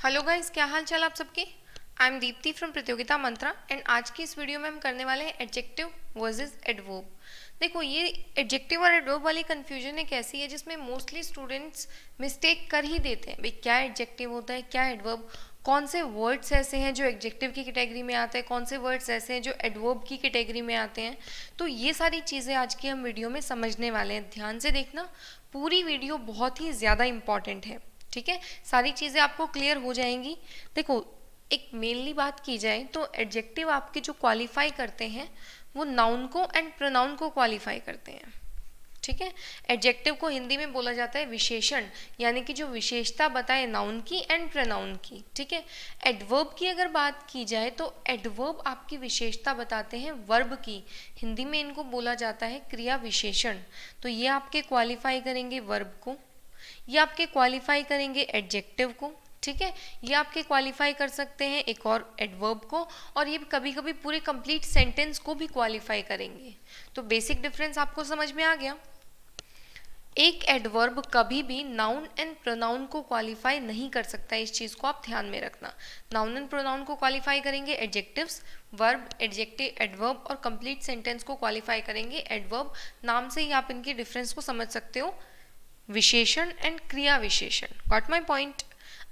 Hello guys, क्या हाल चाल आप सबके। आई एम दीप्ति फ्रॉम प्रतियोगिता मंत्रा एंड आज की इस वीडियो में हम करने वाले हैं एडजेक्टिव वर्सेस एडवर्ब। देखो, ये एडजेक्टिव और एडवर्ब वाली कन्फ्यूजन एक ऐसी है जिसमें मोस्टली स्टूडेंट्स मिस्टेक कर ही देते हैं। भाई, क्या एडजेक्टिव होता है, क्या एडवर्ब, कौन से वर्ड्स ऐसे हैं जो एडजेक्टिव की कैटेगरी में आते हैं, कौन से वर्ड्स ऐसे हैं जो एडवर्ब की कैटेगरी में आते हैं। तो ये सारी चीज़ें आज की हम वीडियो में समझने वाले हैं। ध्यान से देखना, पूरी वीडियो बहुत ही ज़्यादा इंपॉर्टेंट है। ठीक है, सारी चीज़ें आपको क्लियर हो जाएंगी। देखो, एक मेनली बात की जाए तो एडजेक्टिव आपके जो क्वालिफाई करते हैं वो नाउन को एंड प्रोनाउन को क्वालिफाई करते हैं। ठीक है, एडजेक्टिव को हिंदी में बोला जाता है विशेषण, यानी कि जो विशेषता बताए नाउन की एंड प्रोनाउन की। ठीक है, एडवर्ब की अगर बात की जाए तो एडवर्ब आपकी विशेषता बताते हैं वर्ब की। हिंदी में इनको बोला जाता है क्रिया विशेषण। तो ये आपके क्वालिफाई करेंगे वर्ब को, ये आपके क्वालिफाई करेंगे एडजेक्टिव को। ठीक है, ये आपके क्वालिफाई कर सकते हैं एक और एडवर्ब को, और ये कभी कभी पूरे कंप्लीट सेंटेंस को भी क्वालिफाई करेंगे। तो बेसिक डिफरेंस आपको समझ में आ गया। एक एडवर्ब कभी भी नाउन एंड प्रोनाउन को क्वालिफाई नहीं कर सकता है, इस चीज़ को आप ध्यान में रखना। नाउन एंड प्रोनाउन को क्वालिफाई करेंगे एडजेक्टिव्स, वर्ब, एडजेक्टिव, एडवर्ब, और कंप्लीट सेंटेंस को क्वालिफाई करेंगे एडवर्ब। नाम से ही आप इनके डिफरेंस को समझ सकते हो, विशेषण एंड क्रिया विशेषण। Got my point.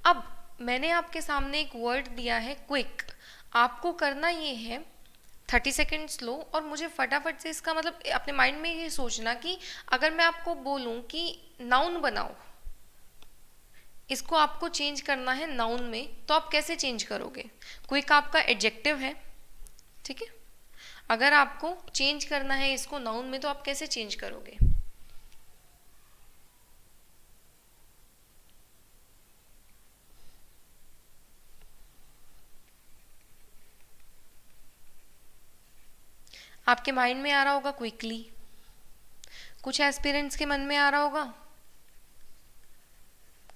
अब मैंने आपके सामने एक वर्ड दिया है क्विक। आपको करना ये है 30 सेकेंड्स लो और मुझे फटाफट से इसका मतलब अपने माइंड में ये सोचना कि अगर मैं आपको बोलूं कि नाउन बनाओ, इसको आपको चेंज करना है नाउन में, तो आप कैसे चेंज करोगे। क्विक आपका एडजेक्टिव है, ठीक है। अगर आपको चेंज करना है इसको नाउन में तो आप कैसे चेंज करोगे। आपके माइंड में आ रहा होगा क्विकली, कुछ एस्पिरेंट्स के मन में आ रहा होगा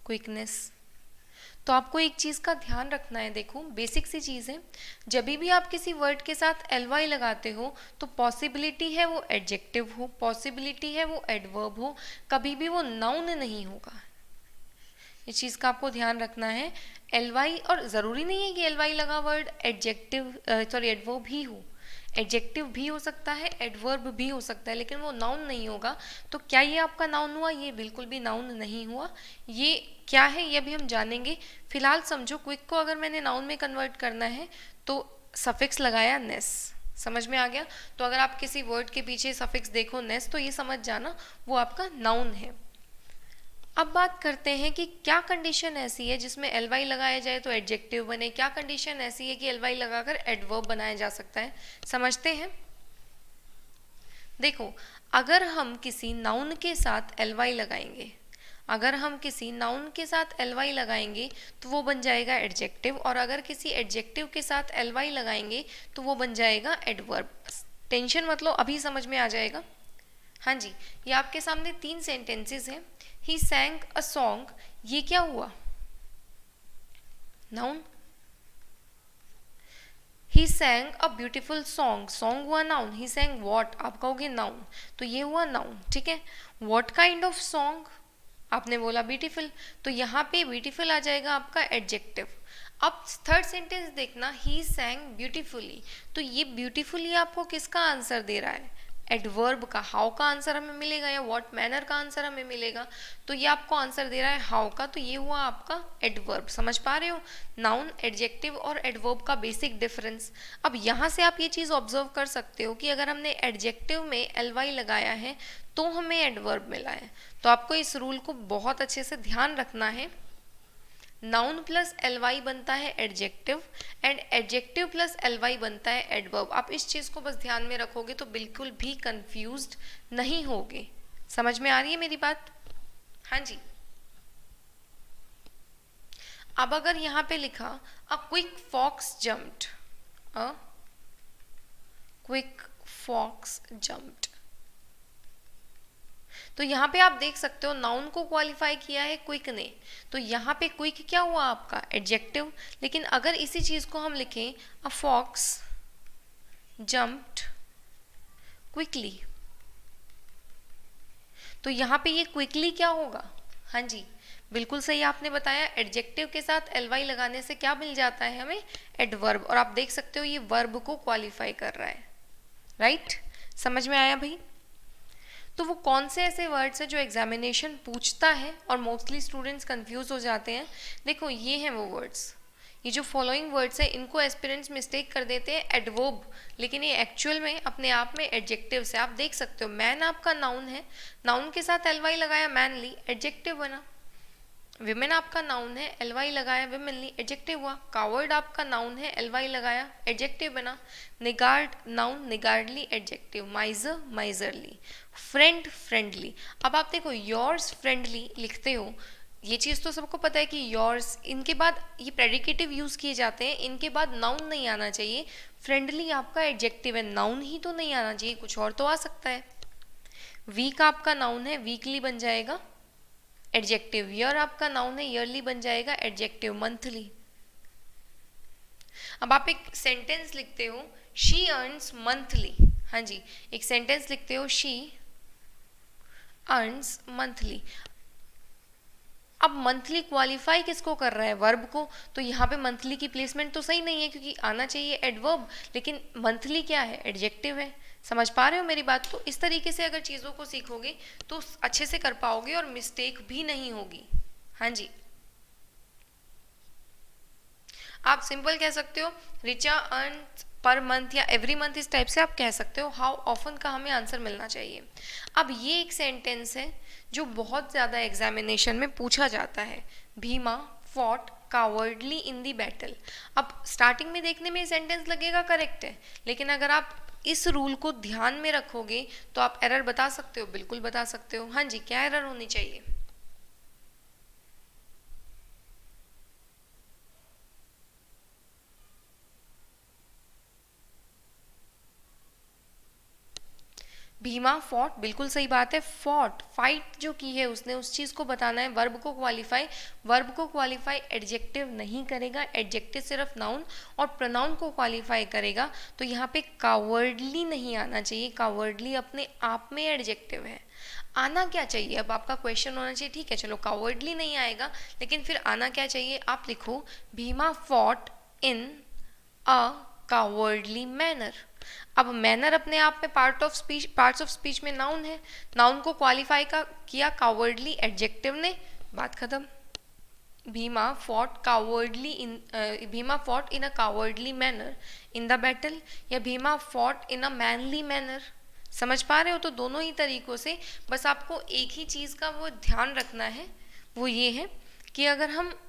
क्विकनेस। तो आपको एक चीज़ का ध्यान रखना है। देखो, बेसिक सी चीज़ है, जब भी आप किसी वर्ड के साथ एल वाई लगाते हो तो पॉसिबिलिटी है वो एडजेक्टिव हो, पॉसिबिलिटी है वो एडवर्ब हो, कभी भी वो नाउन नहीं होगा। इस चीज़ का आपको ध्यान रखना है। एल वाई, और ज़रूरी नहीं है कि एल वाई लगा वर्ड एडजेक्टिव सॉरी एडवर्ब ही हो, एडजेक्टिव भी हो सकता है, एडवर्ब भी हो सकता है, लेकिन वो नाउन नहीं होगा। तो क्या ये आपका नाउन हुआ? ये बिल्कुल भी नाउन नहीं हुआ। ये क्या है ये भी हम जानेंगे। फिलहाल समझो, क्विक को अगर मैंने नाउन में कन्वर्ट करना है तो सफिक्स लगाया नेस, समझ में आ गया। तो अगर आप किसी वर्ड के पीछे सफिक्स देखो नेस, तो ये समझ जाना वो आपका नाउन है। अब बात करते हैं कि क्या कंडीशन ऐसी है जिसमें एल वाई लगाया जाए तो एडजेक्टिव बने, क्या कंडीशन ऐसी है कि एल वाई लगाकर एडवर्ब बनाया जा सकता है। समझते हैं। देखो, अगर हम किसी नाउन के साथ एल वाई लगाएंगे, अगर हम किसी नाउन के साथ एल वाई लगाएंगे तो वो बन जाएगा एडजेक्टिव, और अगर किसी एडजेक्टिव के साथ एल वाई लगाएंगे तो वो बन जाएगा एडवर्ब। टेंशन मत लो, अभी समझ में आ जाएगा। हाँ जी, ये आपके सामने 3 सेंटेंसेस हैं। ही सैंग अ सॉन्ग, ये क्या हुआ? Noun. He सैंग a beautiful song, song हुआ नाउन। ही सैंग वॉट, आप कहोगे नाउन, तो ये हुआ नाउन। ठीक है, वॉट काइंड ऑफ सॉन्ग, आपने बोला ब्यूटीफुल, तो यहाँ पे ब्यूटीफुल आ जाएगा आपका एडजेक्टिव। अब थर्ड सेंटेंस देखना, ही सैंग ब्यूटीफुली, तो ये ब्यूटीफुली आपको किसका आंसर दे रहा है? एडवर्ब का। हाउ का आंसर हमें मिलेगा या व्हाट मैनर का आंसर हमें मिलेगा? तो ये आपको आंसर दे रहा है हाउ का, तो ये हुआ आपका एडवर्ब। समझ पा रहे हो नाउन, एडजेक्टिव और एडवर्ब का बेसिक डिफरेंस। अब यहाँ से आप ये चीज़ ऑब्जर्व कर सकते हो कि अगर हमने एडजेक्टिव में एल वाई लगाया है तो हमें एडवर्ब मिला है। तो आपको इस रूल को बहुत अच्छे से ध्यान रखना है। नाउन प्लस एल वाई बनता है adjective, and adjective plus L Y बनता है एडवर्ब। आप इस चीज़ को बस ध्यान में रखोगे तो बिल्कुल भी कंफ्यूज्ड नहीं होगे। समझ में आ रही है मेरी बात? हाँ जी। अब अगर यहाँ पे लिखा a quick fox jumped, a quick fox jumped, तो यहाँ पे आप देख सकते हो नाउन को क्वालिफाई किया है क्विक ने, तो यहाँ पे क्विक क्या हुआ आपका? एडजेक्टिव। लेकिन अगर इसी चीज़ को हम लिखें अ फॉक्स जम्प्ड क्विकली, तो यहाँ पे ये क्विकली क्या होगा? हाँ जी, बिल्कुल सही आपने बताया। एडजेक्टिव के साथ एलवाई लगाने से क्या मिल जाता है हमें? एडवर्ब। और आप देख सकते हो ये वर्ब को क्वालिफाई कर रहा है, राइट? समझ में आया भाई? तो वो कौन से ऐसे वर्ड्स हैं जो एग्जामिनेशन पूछता है और मोस्टली स्टूडेंट्स कंफ्यूज हो जाते हैं? देखो ये हैं वो वर्ड्स, ये जो फॉलोइंग वर्ड्स है इनको एस्पिरेंट्स मिस्टेक कर देते हैं एडवर्ब, लेकिन ये एक्चुअल में अपने आप में एडजेक्टिव से। आप देख सकते हो मैन आपका नाउन है, नाउन के साथ एलवाई लगाया मैनली, एडजेक्टिव बना। विमेन आपका नाउन है, एलवाई लगाया विमेनली, एडजेक्टिव हुआ। कावर्ड आपका नाउन है, एलवाई लगाया, एडजेक्टिव बना। Niggard noun, niggardly adjective. Miser miserly. Friend friendly. अब आप देखो योर्स फ्रेंडली लिखते हो, ये चीज़ तो सबको पता है कि योर्स, इनके बाद ये प्रेडिकेटिव यूज़ किए जाते हैं, इनके बाद नाउन नहीं आना चाहिए। फ्रेंडली आपका एडजेक्टिव है, नाउन ही तो नहीं आना चाहिए, कुछ और तो आ सकता है। वीक आपका नाउन है, वीकली बन जाएगा एडजेक्टिव। ईयर आपका नाउन है, ईयरली बन जाएगा एडजेक्टिव। मंथली। अब आप एक सेंटेंस लिखते हो शी अर्न्स मंथली, हाँ जी, एक सेंटेंस लिखते हो शी अर्न्स मंथली। अब मंथली क्वालिफाई किसको कर रहा है? वर्ब को। तो यहाँ पे मंथली की प्लेसमेंट तो सही नहीं है क्योंकि आना चाहिए एडवर्ब, लेकिन मंथली क्या है? एडजेक्टिव है। समझ पा रहे हो मेरी बात? तो इस तरीके से अगर चीज़ों को सीखोगे तो अच्छे से कर पाओगे और मिस्टेक भी नहीं होगी। हाँ जी, आप सिंपल कह सकते हो रिचा अर्न पर मंथ या एवरी मंथ, इस टाइप से आप कह सकते हो। हाउ ऑफन का हमें आंसर मिलना चाहिए। अब ये एक सेंटेंस है जो बहुत ज़्यादा एग्जामिनेशन में पूछा जाता है। भीमा फॉट कावर्डली इन दी बैटल। अब स्टार्टिंग में देखने में सेंटेंस लगेगा करेक्ट है, लेकिन अगर आप इस रूल को ध्यान में रखोगे तो आप एरर बता सकते हो, बिल्कुल बता सकते हो। हाँ जी, क्या एरर होनी चाहिए? भीमा फॉट, बिल्कुल सही बात है। फॉट, फाइट जो की है उसने, उस चीज़ को बताना है। वर्ब को क्वालिफाई, वर्ब को क्वालिफाई एडजेक्टिव नहीं करेगा, एडजेक्टिव सिर्फ नाउन और प्रोनाउन को क्वालिफाई करेगा। तो यहाँ पे कावर्डली नहीं आना चाहिए, कावर्डली अपने आप में एडजेक्टिव है। आना क्या चाहिए? अब आपका क्वेश्चन होना चाहिए, ठीक है चलो कावर्डली नहीं आएगा, लेकिन फिर आना क्या चाहिए? आप लिखो Bhima fought in a cowardly manner. अब मैनर अपने आप में पार्ट्स ऑफ स्पीच में नाउन है, नाउन को क्वालिफाई का किया कावर्डली एडजेक्टिव ने, बात खत्म। Bhima fought cowardly in Bhima fought in a cowardly manner in the battle, या Bhima fought in a manly manner. समझ पा रहे हो? तो दोनों ही तरीकों से बस आपको एक ही चीज़ का वो ध्यान रखना है, वो ये है कि अगर हम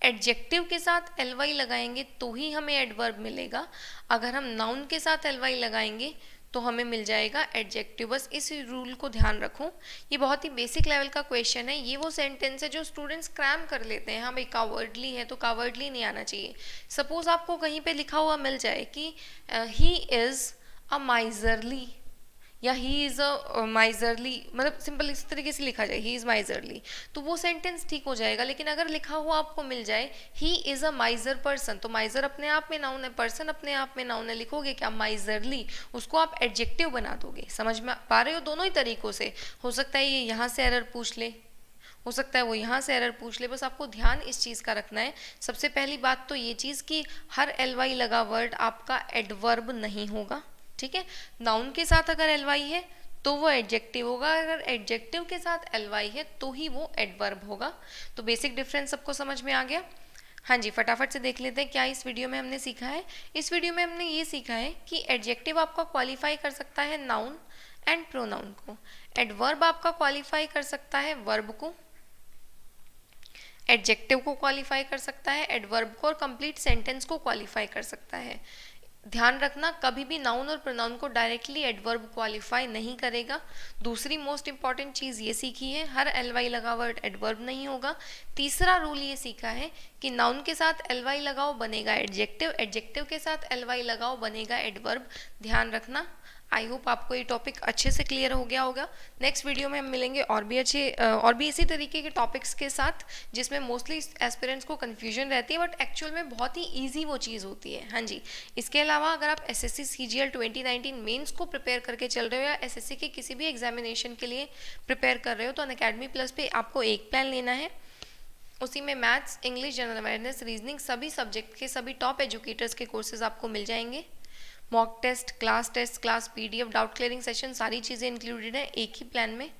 एडजेक्टिव के साथ एलवाई लगाएंगे तो ही हमें एडवर्ब मिलेगा, अगर हम नाउन के साथ एलवाई लगाएंगे तो हमें मिल जाएगा एडजेक्टिव। बस इस रूल को ध्यान रखो, ये बहुत ही बेसिक लेवल का क्वेश्चन है। ये वो सेंटेंस है जो स्टूडेंट्स क्रैम कर लेते हैं, हाँ भाई कावर्डली है तो कावर्डली नहीं आना चाहिए। सपोज आपको कहीं पे लिखा हुआ मिल जाए कि ही इज़ अ माइजरली या ही इज़ अ माइजरली, मतलब सिंपल इस तरीके से लिखा जाए ही इज़ माइजरली, तो वो सेंटेंस ठीक हो जाएगा। लेकिन अगर लिखा हुआ आपको मिल जाए ही इज़ अ माइजर पर्सन, तो माइजर अपने आप में नाउन है, पर्सन अपने आप में नाउन है, लिखोगे क्या? माइजरली, उसको आप एडजेक्टिव बना दोगे। समझ में पा रहे हो? दोनों ही तरीक़ों से हो सकता है ये यहाँ से एरर पूछ ले, हो सकता है वो यहाँ से एरर पूछ ले, बस आपको ध्यान इस चीज़ का रखना है। सबसे पहली बात तो ये चीज़ कि हर एलवाई लगा वर्ड आपका एडवर्ब नहीं होगा, ठीक है? नाउन के साथ अगर एलवाई है तो वो एडजेक्टिव होगा, अगर एडजेक्टिव के साथ एलवाई है तो ही वो एडवर्ब होगा। तो बेसिक डिफरेंस सबको समझ में आ गया? हाँ जी, फटाफट से देख लेते हैं क्या इस वीडियो में हमने सीखा है। इस वीडियो में हमने ये सीखा है कि एडजेक्टिव आपका क्वालिफाई कर सकता है नाउन एंड प्रोनाउन को, एडवर्ब आपका क्वालिफाई कर सकता है वर्ब को, एडजेक्टिव को क्वालिफाई कर सकता है एडवर्ब को, और कंप्लीट सेंटेंस को क्वालिफाई कर सकता है। ध्यान रखना कभी भी नाउन और प्रोनाउन को डायरेक्टली एडवर्ब क्वालिफाई नहीं करेगा। दूसरी मोस्ट इंपॉर्टेंट चीज़ ये सीखी है, हर एलवाई लगा वर्ड एडवर्ब नहीं होगा। तीसरा रूल ये सीखा है कि नाउन के साथ एलवाई लगाओ बनेगा एडजेक्टिव, एडजेक्टिव के साथ एलवाई लगाओ बनेगा एडवर्ब। ध्यान रखना, आई होप आपको ये टॉपिक अच्छे से क्लियर हो गया होगा। नेक्स्ट वीडियो में हम मिलेंगे और भी अच्छे और भी इसी तरीके के टॉपिक्स के साथ जिसमें मोस्टली एस्पिरेंट्स को कन्फ्यूजन रहती है बट एक्चुअल में बहुत ही ईजी वो चीज़ होती है। हाँ जी, इसके अलावा अगर आप SSC CGL 2019 मेंस को प्रिपेयर करके चल रहे हो या SSC के किसी भी एग्जामिनेशन के लिए प्रिपेयर कर रहे हो तो अनअकैडमी प्लस पे आपको एक प्लान लेना है। उसी में maths, English, general awareness, reasoning सभी सब्जेक्ट के सभी टॉप एजुकेटर्स के कोर्सेज आपको मिल जाएंगे। Mock test, class PDF, doubt clearing session सारी चीज़ें इंक्लूडेड है एक ही प्लान में।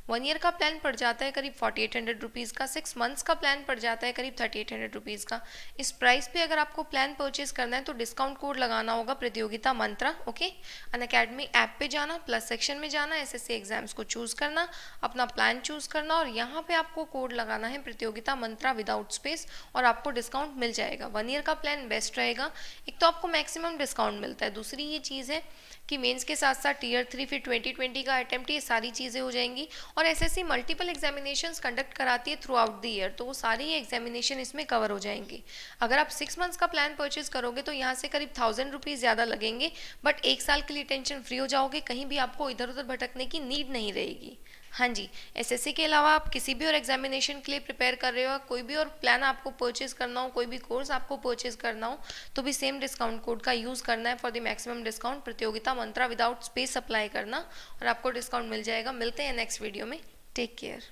1 ईयर का प्लान पड़ जाता है करीब 4800 रुपीज़ का, 6 मंथ्स का प्लान पड़ जाता है करीब 3800 रुपीज़ का। इस प्राइस पे अगर आपको प्लान परचेज करना है तो डिस्काउंट कोड लगाना होगा प्रतियोगिता मंत्रा। ओके, अनअकैडमी ऐप पे जाना, प्लस सेक्शन में जाना, SSC एग्जाम्स को चूज़ करना, अपना प्लान चूज़ करना और यहाँ पे आपको कोड लगाना है प्रतियोगिता मंत्रा विदाउट स्पेस और आपको डिस्काउंट मिल जाएगा। 1 ईयर का प्लान बेस्ट रहेगा, एक तो आपको मैक्सिमम डिस्काउंट मिलता है, दूसरी ये चीज़ है कि मेंस के साथ साथ टियर 3 फिर 2020 का अटेम्प्ट, ये सारी चीज़ें हो जाएंगी। और SSC मल्टीपल एग्जामिनेशंस कंडक्ट कराती है थ्रू आउट द ईयर, तो वो सारी एग्जामिनेशन इसमें कवर हो जाएंगी। अगर आप 6 मंथ्स का प्लान परचेज करोगे तो यहाँ से करीब 1000 रुपीज़ ज़्यादा लगेंगे बट 1 साल के लिए टेंशन फ्री हो जाओगे, कहीं भी आपको इधर उधर भटकने की नीड नहीं रहेगी। हाँ जी, SSC के अलावा आप किसी भी और एग्जामिनेशन के लिए प्रिपेयर कर रहे हो, कोई भी और प्लान आपको परचेज करना हो, कोई भी कोर्स आपको परचेज करना हो तो भी सेम डिस्काउंट कोड का यूज़ करना है फॉर द मैक्सिमम डिस्काउंट, प्रतियोगिता मंत्रा विदाउट स्पेस अप्लाई करना और आपको डिस्काउंट मिल जाएगा। मिलते हैं नेक्स्ट वीडियो में, टेक केयर।